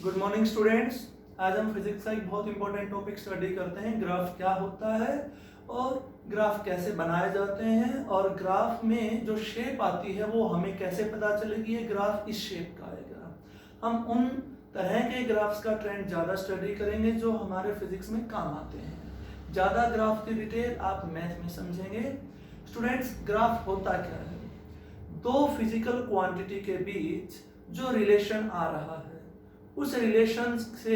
Good morning students. आज हम physics का एक बहुत इंपॉर्टेंट टॉपिक स्टडी करते हैं। ग्राफ क्या होता है और ग्राफ कैसे बनाए जाते हैं, और ग्राफ में जो शेप आती है वो हमें कैसे पता चलेगी ये ग्राफ इस शेप का आएगा। हम उन तरह के ग्राफ्स का ट्रेंड ज़्यादा स्टडी करेंगे जो हमारे फिजिक्स में काम आते हैं। ज़्यादा ग्राफ की डिटेल आप मैथ में समझेंगे। स्टूडेंट्स, ग्राफ होता क्या है? दो फिजिकल क्वांटिटी के बीच जो रिलेशन आ रहा है उस रिलेशन से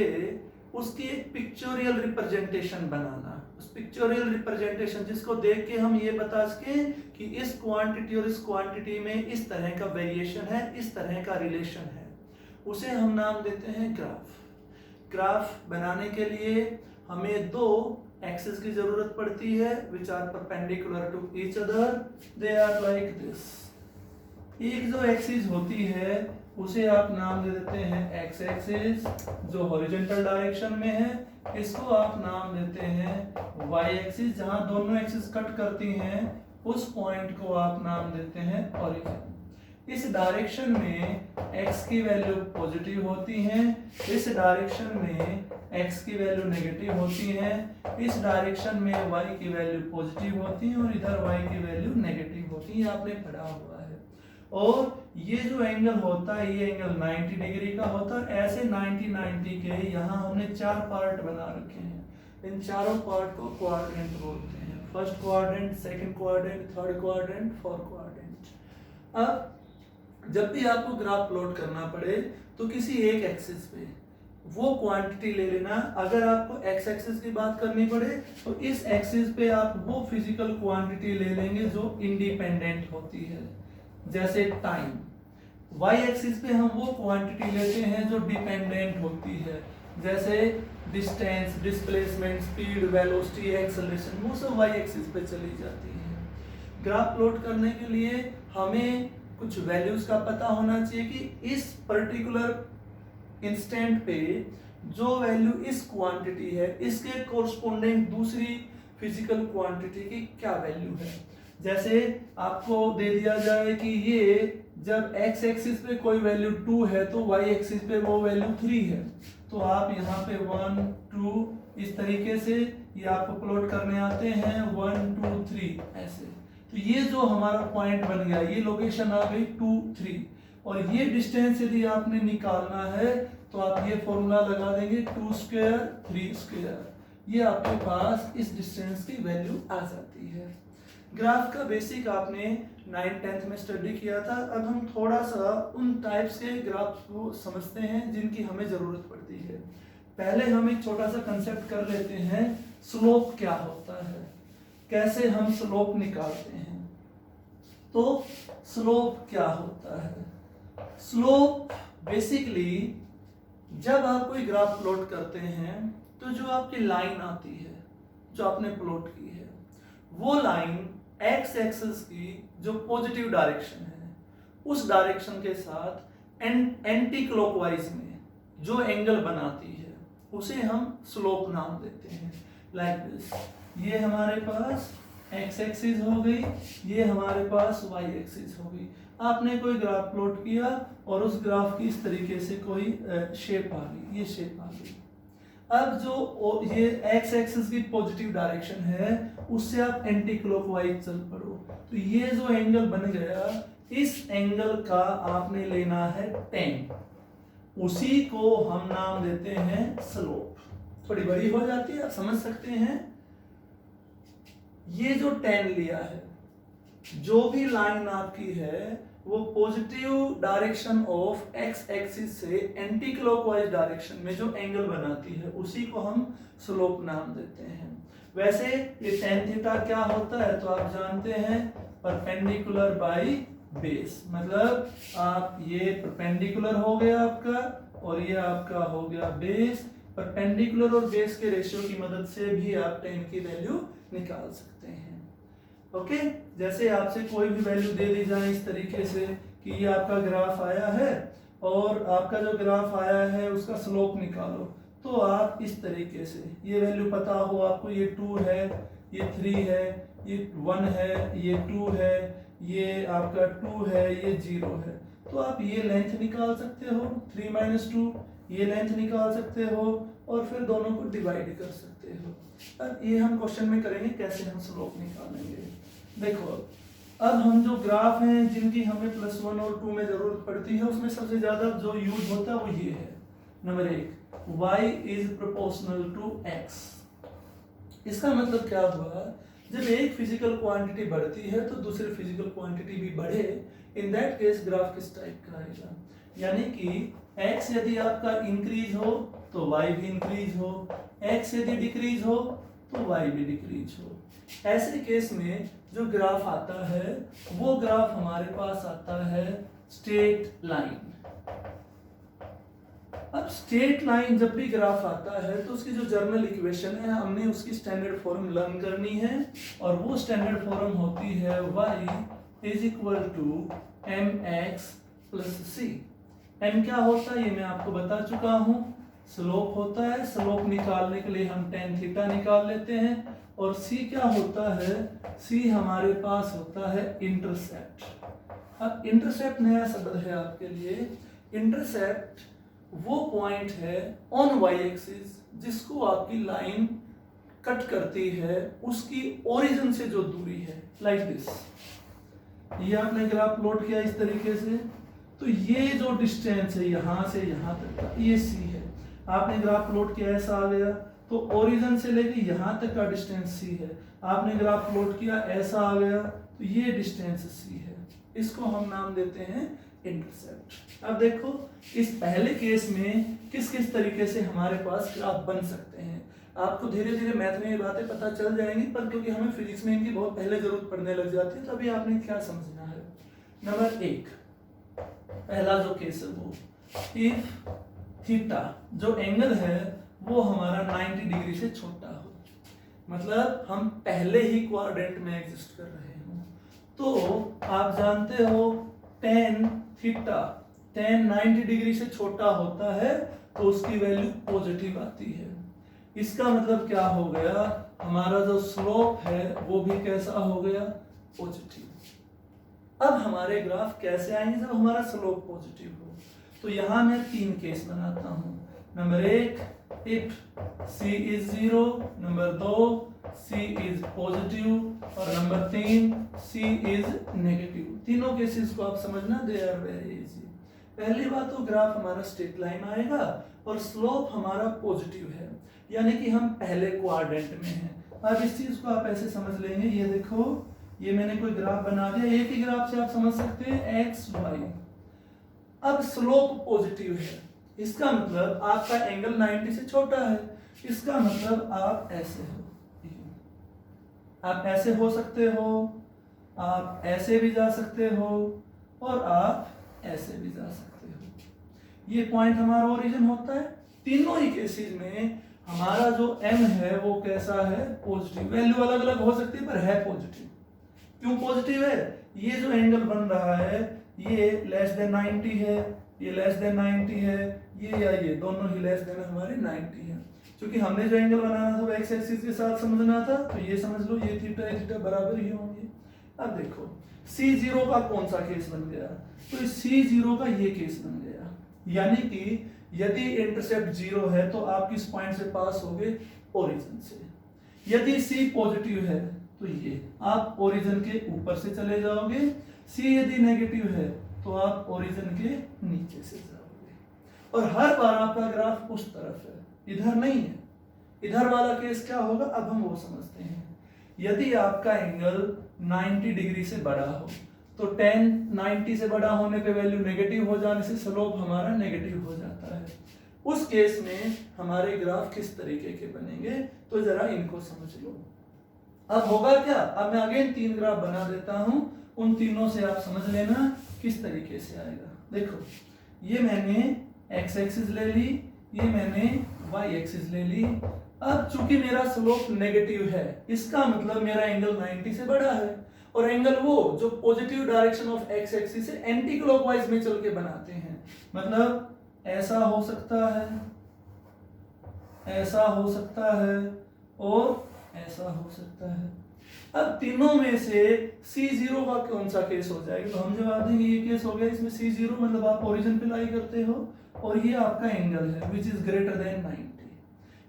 उसकी एक पिक्चोरियल रिप्रेजेंटेशन बनाना। उस पिक्चोरियल रिप्रेजेंटेशन जिसको देख के हम ये बता सके कि इस क्वांटिटी और इस क्वांटिटी में इस तरह का वेरिएशन है, इस तरह का रिलेशन है, उसे हम नाम देते हैं ग्राफ। ग्राफ बनाने के लिए हमें दो एक्सिस की जरूरत पड़ती है which are perpendicular to each other. They are like this. एक जो एक्सिस होती है उसे आप नाम दे देते हैं एक्स एक्सिस, जो हॉरिजॉन्टल डायरेक्शन में है। इसको आप नाम देते हैं वाई एक्सिस, जहां दोनों एक्सिस कट करती हैं उस पॉइंट को आप नाम देते हैं ओरिजिन। इस डायरेक्शन में एक्स की वैल्यू पॉजिटिव होती है, इस डायरेक्शन में एक्स की वैल्यू नेगेटिव होती है, इस डायरेक्शन में वाई की वैल्यू पॉजिटिव होती है और इधर वाई की वैल्यू नेगेटिव होती है। आपने पढ़ा हुआ है। और ये जो एंगल होता है ये एंगल 90 डिग्री का होता है। ऐसे 90 के यहाँ हमने चार पार्ट बना रखे हैं। इन चारों पार्ट को क्वाड्रेंट बोलते हैं। First quadrant, second quadrant, third quadrant, fourth quadrant. अब जब भी आपको ग्राफ प्लॉट करना पड़े तो किसी एक एक्सिस पे वो क्वांटिटी ले लेना। अगर आपको एक्स एक्सिस की बात करनी पड़े तो इस एक्सिस पे आप वो फिजिकल क्वांटिटी ले लेंगे जो इंडिपेंडेंट होती है, जैसे टाइम। वाई एक्सिस पे हम वो क्वांटिटी लेते हैं जो डिपेंडेंट होती है, जैसे distance, displacement, speed, velocity, acceleration, वो सब वाई एक्सिस पे चली जाती है। ग्राफ प्लॉट करने के लिए हमें कुछ वैल्यूज का पता होना चाहिए कि इस पर्टिकुलर इंस्टेंट पे जो वैल्यू इस क्वांटिटी है इसके कोरस्पोंडिंग दूसरी फिजिकल क्वांटिटी की क्या वैल्यू है। जैसे आपको दे दिया जाए कि ये जब x एक्सिस पे कोई वैल्यू 2 है तो y एक्सिस पे वो वैल्यू 3 है, तो आप यहाँ पे 1 2 इस तरीके से ये आपको प्लॉट करने आते हैं 1 2 3 ऐसे। तो ये जो हमारा पॉइंट बन गया, ये लोकेशन आ गई 2 3, और ये डिस्टेंस यदि आपने निकालना है तो आप ये फॉर्मूला लगा देंगे 2 स्क्वायर 3 स्क्वायर। ये आपके पास इस डिस्टेंस की वैल्यू आ जाती है। ग्राफ का बेसिक आपने 9th-10th में स्टडी किया था। अब हम थोड़ा सा उन टाइप्स के ग्राफ्स को समझते हैं जिनकी हमें जरूरत पड़ती है। पहले हम एक छोटा सा कंसेप्ट कर लेते हैं, स्लोप क्या होता है, कैसे हम स्लोप निकालते हैं। तो स्लोप क्या होता है? स्लोप बेसिकली जब आप कोई ग्राफ प्लॉट करते हैं तो जो आपकी लाइन आती है जो आपने प्लॉट की है वो लाइन एक्स एक्सिस की जो पॉजिटिव डायरेक्शन है उस डायरेक्शन के साथ एंटी क्लॉकवाइज में जो एंगल बनाती है उसे हम स्लोप नाम देते हैं। Like this. ये हमारे पास एक्स एक्सिस हो गई, ये हमारे पास वाई एक्सिस हो गई। आपने कोई ग्राफ प्लॉट किया और उस ग्राफ की इस तरीके से कोई शेप आ गई, ये शेप आ गई। अब जो ये एक्स एक्सिस की पॉजिटिव डायरेक्शन है उससे आप एंटी क्लॉकवाइज चल पड़ो, तो ये जो एंगल बन गया इस एंगल का आपने लेना है tan, उसी को हम नाम देते हैं स्लोप। थोड़ी बड़ी हो जाती है, आप समझ सकते हैं। ये जो tan लिया है, जो भी लाइन आपकी है वो positive direction of x axis से एंटी क्लॉकवाइज डायरेक्शन में जो एंगल बनाती है उसी को हम स्लोप नाम देते हैं। वैसे ये tan थीटा क्या होता है तो आप जानते हैं, परपेंडिकुलर बाई बेस। मतलब आप ये परपेंडिकुलर हो गया आपका और ये आपका हो गया बेस। परपेंडिकुलर और बेस के रेशियो की मदद से भी आप tan की वैल्यू निकाल सकते हैं। ओके, जैसे आपसे कोई भी वैल्यू दे दी जाए इस तरीके से कि ये आपका ग्राफ आया है और आपका जो ग्राफ आया है उसका स्लोप निकालो, तो आप इस तरीके से ये वैल्यू पता हो आपको, ये 2 है, ये 3 है, ये 1 है, ये 2 है, ये आपका 2 है, ये 0 है, तो आप ये लेंथ निकाल सकते हो 3 - 2। ये लेंथ निकाल सकते हो और फिर दोनों को डिवाइड कर सकते हो। अब ये हम क्वेश्चन में करेंगे कैसे हम स्लोप निकालेंगे। देखो अब हम जो ग्राफ हैं जिनकी हमें +1 और 2 में जरूरत पड़ती है उसमें सबसे ज्यादा जो यूज होता है वो ये है। Number 1 y is proportional to x। इसका मतलब क्या हुआ, जब एक फिजिकल क्वांटिटी बढ़ती है तो दूसरी फिजिकल क्वांटिटी भी बढ़े, इन दैट केस ग्राफ किस टाइप का आएगा, यानी कि x यदि आपका इंक्रीज हो तो y भी इंक्रीज हो, x यदि डिक्रीज हो तो y भी डिक्रीज हो। ऐसे केस में जो ग्राफ आता है वो ग्राफ हमारे पास आता है स्ट्रेट लाइन। अब स्ट्रेट लाइन जब भी ग्राफ आता है तो उसकी जो जर्नल इक्वेशन है हमने उसकी स्टैंडर्ड फॉर्म लर्न करनी है और वो स्टैंडर्ड फॉर्म होती है y is equal to mx plus c। m क्या होता है ये मैं आपको बता चुका हूँ, स्लोप होता है। स्लोप निकालने के लिए हम tan थीटा निकाल लेते हैं। और c क्या होता है, c हमारे पास होता है इंटरसेप्ट। अब इंटरसेप्ट नया शब्द है आपके लिए। इंटरसेप्ट वो पॉइंट है ऑन y एक्सिस जिसको आपकी लाइन कट करती है, उसकी ओरिजिन से जो दूरी है, लाइक दिस। ये आपने ग्राफ प्लॉट किया इस तरीके से, तो ये जो डिस्टेंस है यहाँ से यहाँ तक का ये c है। आपने ग्राफ प्लॉट किया ऐसा आ गया तो ओरिजिन से लेके यहाँ तक का डिस्टेंस c है। आपने ग्राफ प्लॉट किया ऐसा आ गया तो ये डिस्टेंस c है। इसको हम नाम देते हैं इंटरसेप्ट। अब देखो इस पहले केस में किस किस तरीके से हमारे पास ग्राफ बन सकते हैं। आपको धीरे धीरे मैथ में ये बातें पता चल जाएंगी, पर क्योंकि हमें फिजिक्स में इनकी बहुत पहले जरूरत पड़ने लग जाती है तो अभी आपने क्या समझना है। नंबर 1 पहला जो केस है वो, इफ थीटा जो एंगल है वो हमारा 90 डिग्री से छोटा हो, मतलब हम पहले ही क्वाड्रेंट में एग्जिस्ट कर रहे हो, तो आप जानते हो tan थीटा tan 90 डिग्री से छोटा होता है तो उसकी वैल्यू पॉजिटिव आती है। इसका मतलब क्या हो गया, हमारा जो स्लोप है वो भी कैसा हो गया, पॉजिटिव। अब हमारे ग्राफ कैसे आएंगे जब हमारा स्लोप पॉजिटिव हो, तो यहां मैं 3 केस बनाता हूं। Number 1 if c is 0, number 2 c is positive और नंबर 3 c इज नेगेटिव। तीनों केसेस को आप समझना, दे आर वेरी इजी। पहली बात तो ग्राफ हमारा स्ट्रेट लाइन आएगा और स्लोप हमारा पॉजिटिव है, यानी कि हम पहले क्वाड्रेंट में हैं। अब इस चीज को आप ऐसे समझ लेंगे, ये देखो ये मैंने कोई ग्राफ बना दिया, एक ही ग्राफ से आप समझ सकते हैं एक्स वाई। अब स्लोप पॉजिटिव है, इसका मतलब आपका एंगल 90 से छोटा है, इसका मतलब आप ऐसे हो, आप ऐसे हो सकते हो, आप ऐसे भी जा सकते हो और आप ऐसे भी जा सकते हो। ये पॉइंट हमारा ओरिजिन होता है। तीनों ही केसेस में हमारा जो m है वो कैसा है, पॉजिटिव। वैल्यू अलग अलग हो सकती है पर है पॉजिटिव। क्यों पॉजिटिव है, ये जो एंगल बन रहा है ये लेस देन 90 है, ये लेस देन 90 है, ये या ये दोनों ही लेस देन हमारे 90 है। क्योंकि हमने जो एंगल बनाना था वो एक्स एक्सिस के साथ समझना था, तो ये समझ लो ये थीटा बराबर ही होंगे। अब देखो C0 का कौन सा केस बन गया, तो C0 का ये केस बन गया, यानी कि यदि इंटरसेप्ट 0 है तो आप किस पॉइंट से पास होगे, ओरिजिन से। यदि C पॉजिटिव है तो ये आप ओरिजिन के ऊपर से चले जाओगे, C यदि नेगेटिव है तो आप ओरिजिन के नीचे से जाओगे। और हर बार आपका ग्राफ उस तरफ है, इधर नहीं है। इधर वाला केस क्या होगा, अब हम वो समझते हैं। यदि आपका एंगल 90 डिग्री से बड़ा हो तो tan 90 से बड़ा होने पे वैल्यू नेगेटिव हो जाने से स्लोप हमारा नेगेटिव हो जाता है। उस केस में हमारे ग्राफ किस तरीके के बनेंगे, तो जरा इनको समझ लो। अब होगा क्या, अब मैं अगेन 3 ग्राफ बना देता हूं, उन तीनों से आप समझ लेना किस तरीके से आएगा। देखो ये मैंने x एक्सिस ले ली, ये मैंने y एक्सिस ले ली। अब चूंकि मेरा स्लोप नेगेटिव है, इसका मतलब मेरा एंगल 90 से बड़ा है, और एंगल वो जो positive direction of x axis से एंटी क्लॉकवाइज में चल के बनाते हैं। मतलब ऐसा हो सकता है, ऐसा हो सकता है और ऐसा हो सकता है। अब तीनों में से C0 का कौन सा केस हो जाएगा, तो हम जवाब देंगे ये केस हो गया। इसमें C0 मतलब आप ओरिजिन पे लाई करते हो और ये आपका एंगल है विच इज ग्रेटर देन 90।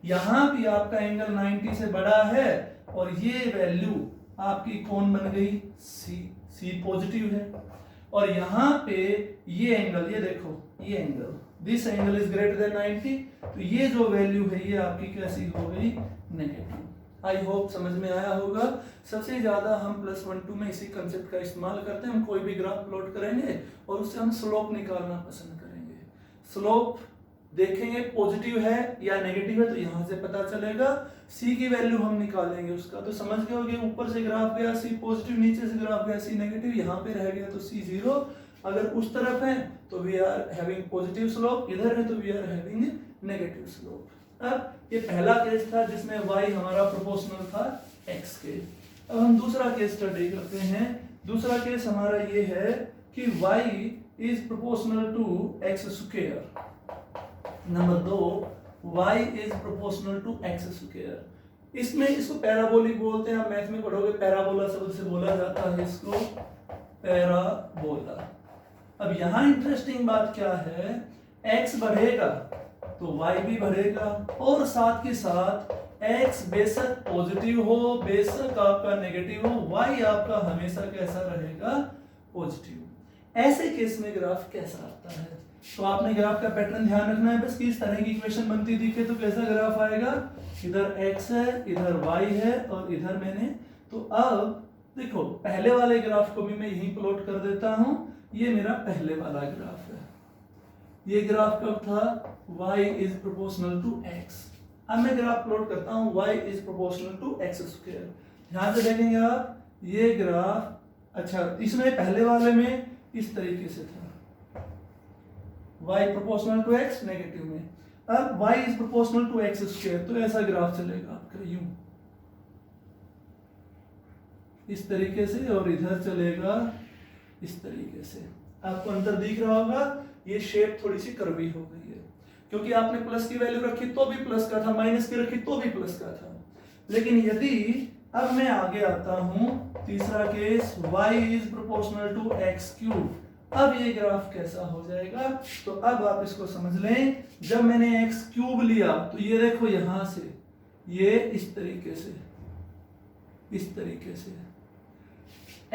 यहाँ भी आपका एंगल 90 से बड़ा है और ये वैल्यू आपकी कौन बन गई सी पॉजिटिव है। और यहाँ पे ये एंगल, ये देखो ये angle, this angle is greater than 90, तो ये जो वैल्यू है ये आपकी कैसी हो गई नेगेटिव। आई होप समझ में आया होगा। सबसे ज्यादा हम +1 2 में इसी कंसेप्ट का इस्तेमाल करते हैं। हम कोई भी ग्राफ प्लॉट करेंगे और उससे हम स्लोप निकालना पसंद करेंगे। स्लोप देखेंगे पॉजिटिव है या नेगेटिव है तो यहाँ से पता चलेगा। सी की वैल्यू हम निकालेंगे उसका, तो समझ गए होगे ऊपर से ग्राफ गया सी पॉजिटिव, नीचे से ग्राफ गया सी नेगेटिव, यहाँ पे रह गया तो सी 0। अगर उस तरफ है तो we are having positive slope, इधर है तो we are having negative slope. अब ये पहला केस था जिसमें y हमारा प्रोपोर्शनल था x के। अब हम दूसरा केस स्टडी करते हैं। दूसरा केस हमारा ये है कि y is proportional to x square. Number 2, y is proportional to x square. इसमें इसको पैराबोलिक बोलते हैं, आप मैथ में पढ़ोगे पैराबोला शब्द से बोला जाता है इसको, पैराबोला। अब यहाँ इंटरेस्टिंग बात क्या है, x बढ़ेगा तो y भी बढ़ेगा, और साथ के साथ x बेशक पॉजिटिव हो बेशक आपका नेगेटिव हो, y आपका हमेशा कैसा रहेगा, पॉजिटिव। ऐसे केस में ग्राफ कैसा आता है, तो आपने ग्राफ का पैटर्न ध्यान रखना है बस कि इस तरह की इक्वेशन बनती दिखे तो कैसा ग्राफ आएगा, इधर x है इधर y है और इधर मैंने, तो अब देखो पहले वाले ग्राफ को भी मैं यहीं प्लॉट कर देता हूं। ये मेरा पहले वाला ग्राफ है, ये ग्राफ कब था, y is proportional to x। अब मैं ग्राफ प्लॉट करता हूं y is proportional to x square. ध्यान से देखेंगे आप, ये ग्राफ, अच्छा इसमें पहले वाले में इस तरीके से था, y proportional to x negative में। अब y is proportional to x square, तो ऐसा ग्राफ चलेगा आपका यूं इस तरीके से, और इधर चलेगा इस तरीके से। आपको अंतर दिख रहा होगा, ये शेप थोड़ी सी कर्वी हो गई है क्योंकि आपने प्लस की वैल्यू रखी तो भी प्लस का था, माइनस की रखी तो भी प्लस का था। लेकिन यदि अब मैं आगे आता हूं, तीसरा case y is proportional to x cube, अब ये ग्राफ कैसा हो जाएगा, तो अब आप इसको समझ लें, जब मैंने x क्यूब लिया तो ये देखो यहां से ये इस तरीके से, इस तरीके से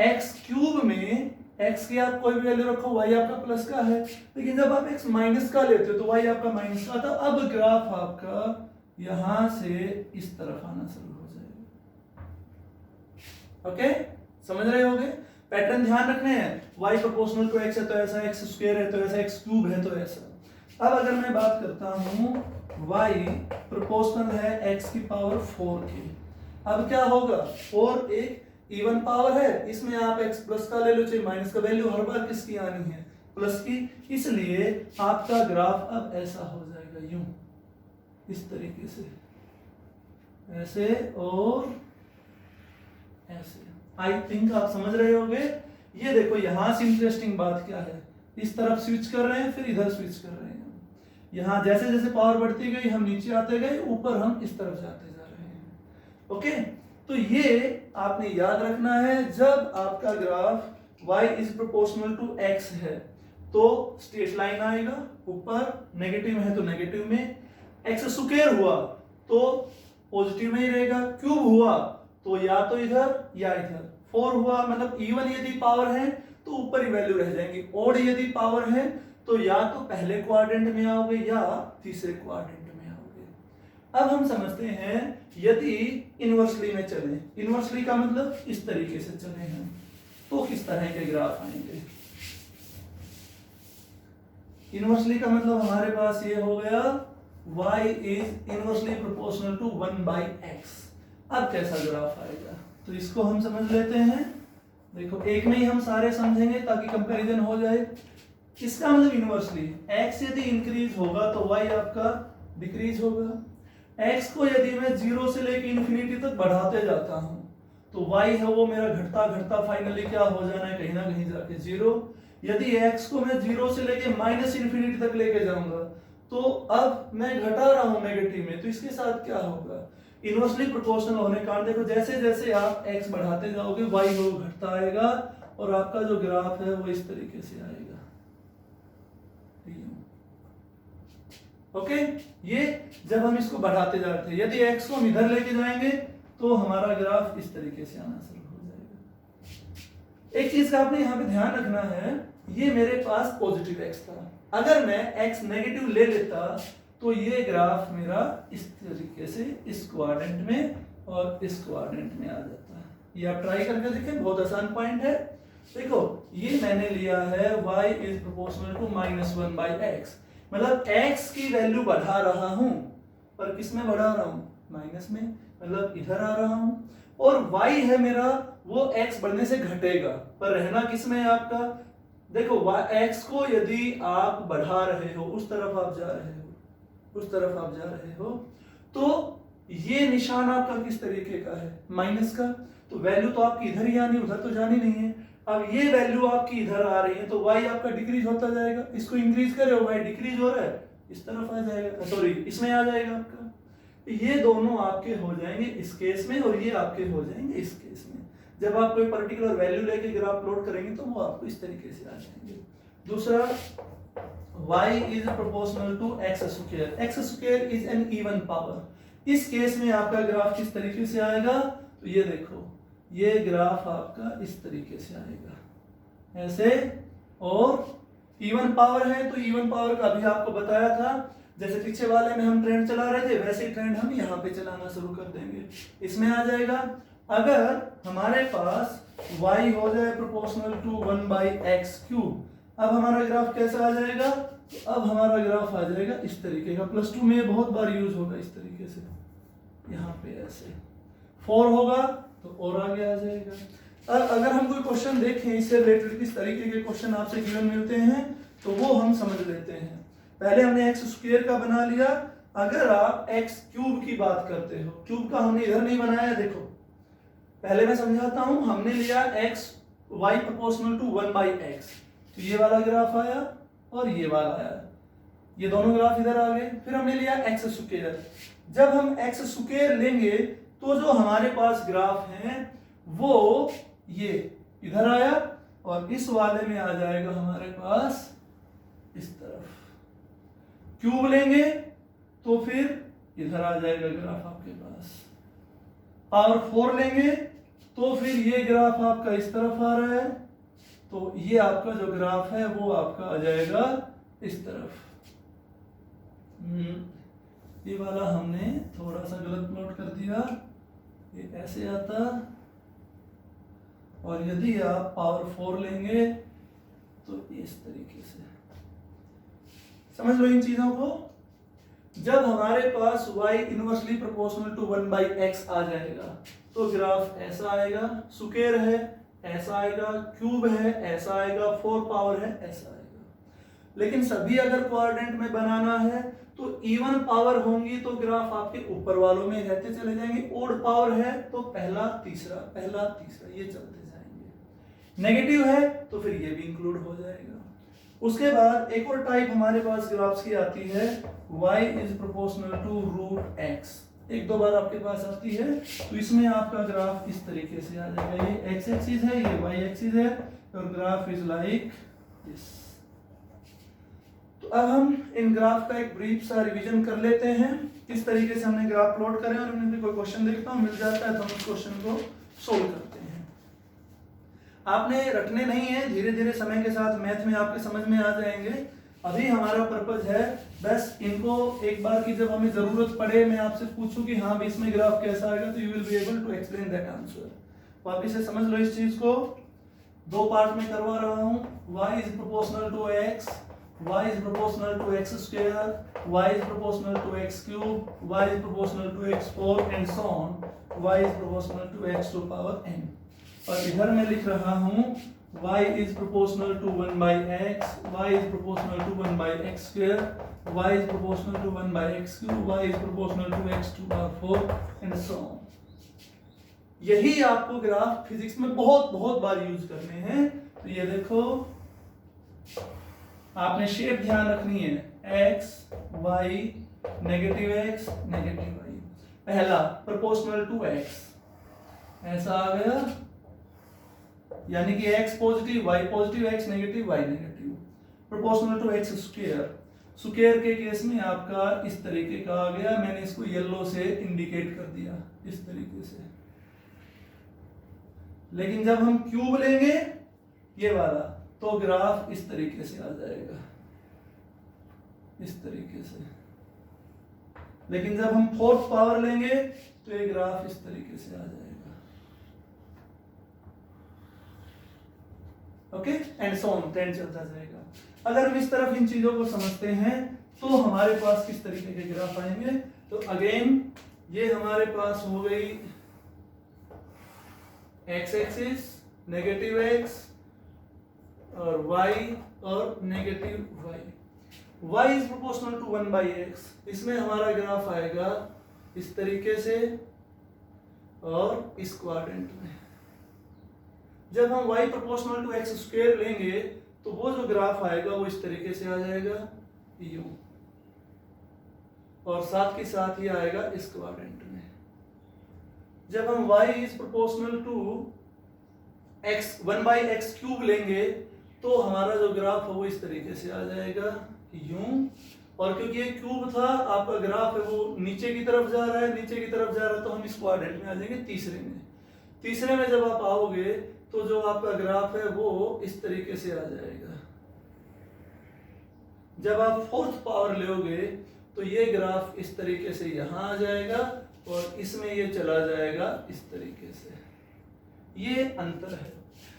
x क्यूब में x की आप कोई भी वैल्यू रखो, y आपका प्लस का है, लेकिन जब आप x माइनस का लेते हो तो y आपका माइनस का था। अब ग्राफ आपका यहां से इस तरफ आना शुरू हो जाएगा। ओके, समझ रहे होगे, पैटर्न ध्यान रखने हैं, y प्रोपोर्शनल टू x है तो ऐसा, x स्क्वायर है तो ऐसा, x क्यूब है तो ऐसा। अब अगर मैं बात करता हूं y प्रोपोर्शनल है x की पावर 4 की, अब क्या होगा, 4 एक इवन पावर है, इसमें आप x प्लस का ले लो चाहे माइनस का, वैल्यू हर बार किसकी आनी है, प्लस की, इसलिए आपका ग्राफ अब ऐसा हो जाएगा यूं इस तरीके से, ऐसे और ऐसे। आई थिंक आप समझ रहे होंगे। ये देखो यहां से इंटरेस्टिंग बात क्या है, इस तरफ स्विच कर रहे हैं फिर इधर स्विच कर रहे हैं, यहां जैसे जैसे पावर बढ़ती गई हम नीचे आते गए, ऊपर हम इस तरफ जाते जा रहे हैं। ओके, तो ये आपने याद रखना है, जब आपका graph y is proportional to x है तो स्ट्रेट लाइन आएगा, ऊपर नेगेटिव है तो नेगेटिव में, x स्क्वायर हुआ तो पॉजिटिव में ही रहेगा, क्यूब हुआ तो या तो इधर या इधर, 4 हुआ मतलब इवन यदि पावर है तो ऊपर ही वैल्यू रह जाएंगी, ओड यदि पावर है तो या तो पहले क्वाड्रेंट में आओगे या तीसरे क्वाड्रेंट में आओगे। अब हम समझते हैं यदि इनवर्सली में चले, इनवर्सली का मतलब इस तरीके से चले हैं तो किस तरह के ग्राफ आएंगे। इनवर्सली का मतलब हमारे पास ये हो गया y is inversely proportional to 1/x। अब कैसा ग्राफ आएगा, तो इसको हम समझ लेते हैं। देखो एक में ही हम सारे समझेंगे ताकि कंपैरिजन हो जाए। इसका मतलब इनवर्सली x यदि इंक्रीज होगा तो y आपका डिक्रीज होगा, x को यदि मैं 0 से लेके इन्फिनिटी तक बढ़ाते जाता हूं तो y है वो मेरा घटता घटता फाइनली क्या हो जाना है, कहीं ना कहीं जाके 0। यदि x को मैं 0 से लेके माइनस इन्फिनिटी तक लेके जाऊंगा तो अब मैं घटा रहा हूं नेगेटिव में, तो इसके साथ क्या होगा, इनवर्सली प्रोपोर्शनल होने का देखो जैसे जैसे आप x बढ़ाते जाओगे y वो घटता आएगा और आपका जो ग्राफ है वो इस तरीके से आएगा। ओके, ये जब हम इसको बढ़ाते जाते हैं, यदि x को हम इधर लेके जाएंगे तो हमारा ग्राफ इस तरीके से आना शुरू हो जाएगा। एक चीज का आपने यहाँ पे ध्यान रखना है, ये मेरे पास पॉजिटिव x था, अगर मैं x नेगेटिव ले लेता तो ये ग्राफ मेरा इस तरीके से इस क्वाड्रेंट में और इस क्वाड्रेंट में आ जाता है। ये आप ट्राई करके देखें, बहुत आसान पॉइंट है। देखो ये मैंने लिया है y is proportional to -1/x, मतलब x की वैल्यू बढ़ा रहा हूं, पर किस में बढ़ा रहा हूं? माइनस में, मतलब इधर आ रहा हूं। और y है मेरा, वो x बढ़ने से घटेगा, पर रहना किस में है आपका? देखो x को यदि आप बढ़ा रहे हो, उस तरफ आप जा रहे हो, उस तरफ आप जा रहे हो, तो ये निशान आपका किस तरीके का है? माइनस का। तो वैल्यू तो आपकी इधर ही आनी, उधर तो जानी नहीं है। अब ये वैल्यू आपकी इधर आ रही है तो y आपका डिक्रीज होता जाएगा, इसको इंक्रीज करे हो, y डिक्रीज हो रहा है, इस तरफ आ जाएगा, सॉरी इसमें आ जाएगा आपका। ये दोनों आपके हो जाएंगे इस केस में और ये आपके हो जाएंगे इस केस में। जब आप कोई पर्टिकुलर वैल्यू लेके ग्राफ प्लॉट करेंगे तो वो आपको इस तरीके से आ जाएंगे। दूसरा, y is proportional to x square, x square is an even power। इस केस में आपका ग्राफ किस तरीके से आएगा? तो ये देखो, ये ग्राफ आपका इस तरीके से आएगा ऐसे, और इवन पावर है तो इवन पावर का अभी आपको बताया था, जैसे पीछे वाले में हम ट्रेंड चला रहे थे वैसे ही ट्रेंड हम यहाँ पे चलाना शुरू कर देंगे, इसमें आ जाएगा। अगर हमारे पास y हो जाए प्रोपोर्शनल टू 1/x³, अब हमारा ग्राफ कैसा आ जाएगा? तो अब हमारा ग्राफ आ जाएगा इस तरीके का। +2 में बहुत बार यूज होगा इस तरीके से, यहाँ पे ऐसे 4 होगा तो और आगे आ जाएगा। अगर हम कोई क्वेश्चन देखें इससे रिलेटेड, किस तरीके के क्वेश्चन आपसे गिवन मिलते हैं तो वो हम समझ लेते हैं। पहले हमने x² का बना लिया। अगर आप x³ की बात करते हो, क्यूब का हमने इधर नहीं बनाया, देखो पहले मैं समझाता हूं। हमने लिया y प्रोपोर्शनल टू 1/x, तो ये वाला ग्राफ आया और ये वाला आया, ये दोनों ग्राफ इधर आ गए। फिर हमने लिया x²। जब हम x² लेंगे तो जो हमारे पास ग्राफ है वो ये इधर आया और इस वाले में आ जाएगा हमारे पास इस तरफ। क्यूब लेंगे तो फिर इधर आ जाएगा ग्राफ आपके पास। पावर 4 लेंगे तो फिर ये ग्राफ आपका इस तरफ आ रहा है, तो ये आपका जो ग्राफ है वो आपका आ जाएगा इस तरफ। ये वाला हमने थोड़ा सा गलत नोट कर दिया, ये ऐसे आता, और यदि आप पावर 4 लेंगे तो इस तरीके से। समझ लो इन चीजों को। जब हमारे पास y inversely proportional to 1/x आ जाएगा तो ग्राफ ऐसा आएगा, स्क्वायर है ऐसा आएगा, क्यूब है ऐसा आएगा, 4 पावर है ऐसा आएगा। लेकिन सभी अगर क्वाड्रेंट में बनाना है तो इवन पावर होंगी तो ग्राफ आपके ऊपर वालों में रहते चले जाएंगे, ओड पावर है तो पहला तीसरा ये चलते जाएंगे। नेगेटिव है तो फिर ये भी इंक्लूड हो जाएगा। उसके बाद एक और टाइप हमारे पास ग्राफ्स की आती है, y is proportional to √x। एक दो बार आपके पास आती है, तो इसमें आपका ग्राफ इस तरीके से आ जाएगा। ये x एक्सिस है, ये y एक्सिस है, और ग्राफ इज लाइक दिस। तो अब हम इन ग्राफ का एक ब्रीफ सा रिवीजन कर लेते हैं, किस तरीके से हमने ग्राफ प्लॉट करे, और उनमें कोई क्वेश्चन देखता हूँ मिल जाता है तो हम उस क्वेश्चन को सोल्व करते हैं। आपने रटने नहीं है, धीरे धीरे समय के साथ मैथ में आपके समझ में आ जाएंगे। अभी हमारा पर्पज है बस इनको एक बार की जब हमें जरूरत पड़े, मैं आपसे पूछूं कि हाँ इसमें ग्राफ कैसा आएगा, तो you will be able to explain that answer. वापिस से समझ लो इस चीज को। दो पार्ट में करवा रहा हूँ। y is proportional to x, y is proportional to x square, y is proportional to x cube, y is proportional to x4 and so on, y is proportional to x to power n। और इधर मैं लिख रहा हूँ y is proportional to 1/x, y is proportional to 1/x square, y is proportional to 1/x cube, y is proportional to x to power 4 and so on। यही आपको graph physics में बहुत बहुत बार यूज करने हैं। तो ये देखो, आपने शेप ध्यान रखनी है, x y negative x negative y। पहला प्रोपोर्शनल टू x ऐसा आ गया, यानी कि x positive y positive, x negative y negative. Proportional to x square, square के केस में आपका इस तरीके का आ गया, मैंने इसको येलो से इंडिकेट कर दिया इस तरीके से। लेकिन जब हम क्यूब लेंगे ये वाला, तो ग्राफ इस तरीके से आ जाएगा, इस तरीके से। लेकिन जब हम फोर्थ पावर लेंगे तो ये ग्राफ इस तरीके से आ जाएगा। Okay, and so on, trend चलता जाएगा। अगर हम इस तरफ इन चीजों को समझते हैं तो हमारे पास किस तरीके के ग्राफ आएंगे। तो अगेन ये हमारे पास हो गई एक्स एक्सिस, नेगेटिव एक्स और वाई और negative y. y is proportional to 1/x। इसमें हमारा ग्राफ आएगा इस तरीके से और इस क्वाड्रेंट में। जब हम y proportional to x square लेंगे तो वो जो ग्राफ आएगा वो इस तरीके से आ जाएगा u, और साथ के साथ ही आएगा इस क्वाड्रेंट में। जब हम y is proportional to x 1/x cube लेंगे तो हमारा जो ग्राफ है वो इस तरीके से आ जाएगा यूं, और क्योंकि ये क्यूब था आपका ग्राफ है वो नीचे की तरफ जा रहा है, नीचे की तरफ जा रहा है, तो हम इस क्वाड्रेंट में आ जाएंगे तीसरे में। तीसरे में जब आप आओगे तो जो आपका ग्राफ है वो इस तरीके से आ जाएगा। जब आप फोर्थ पावर लोगे तो ये ग्राफ इस तरीके से यहां आ जाएगा और इसमें ये चला जाएगा इस तरीके से। ये अंतर है।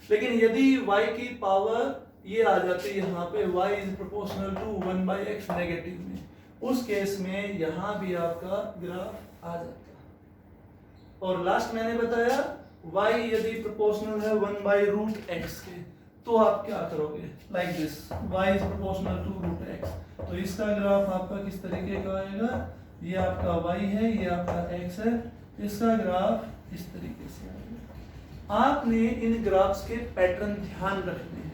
लेकिन यदि y की पावर ये आ जाती है यहाँ पे y is proportional to 1/x negative में, उस केस में यहाँ भी आपका ग्राफ आ जाता। और लास्ट मैंने बताया y यदि प्रोपोर्शनल है 1/√x के तो आप क्या करोगे, like this, y is proportional to √x। तो इसका ग्राफ आपका किस तरीके का आएगा, ये आपका y है, ये आपका x है, इसका ग्राफ इस तरीके से आएगा। आपने इन ग्राफ्स के पैटर्न ध्यान रखने हैं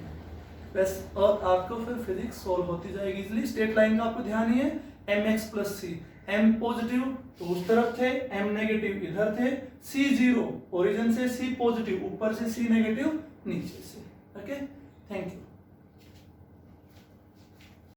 बस, और आपको फिर फिजिक्स सॉल्व होती जाएगी इजीली। स्ट्रेट लाइन का आपको ध्यान ही है, mx + c, m पॉजिटिव तो उस तरफ थे, m नेगेटिव इधर थे, c 0 ओरिजिन से, c पॉजिटिव ऊपर से, c नेगेटिव नीचे से। Okay, thank you.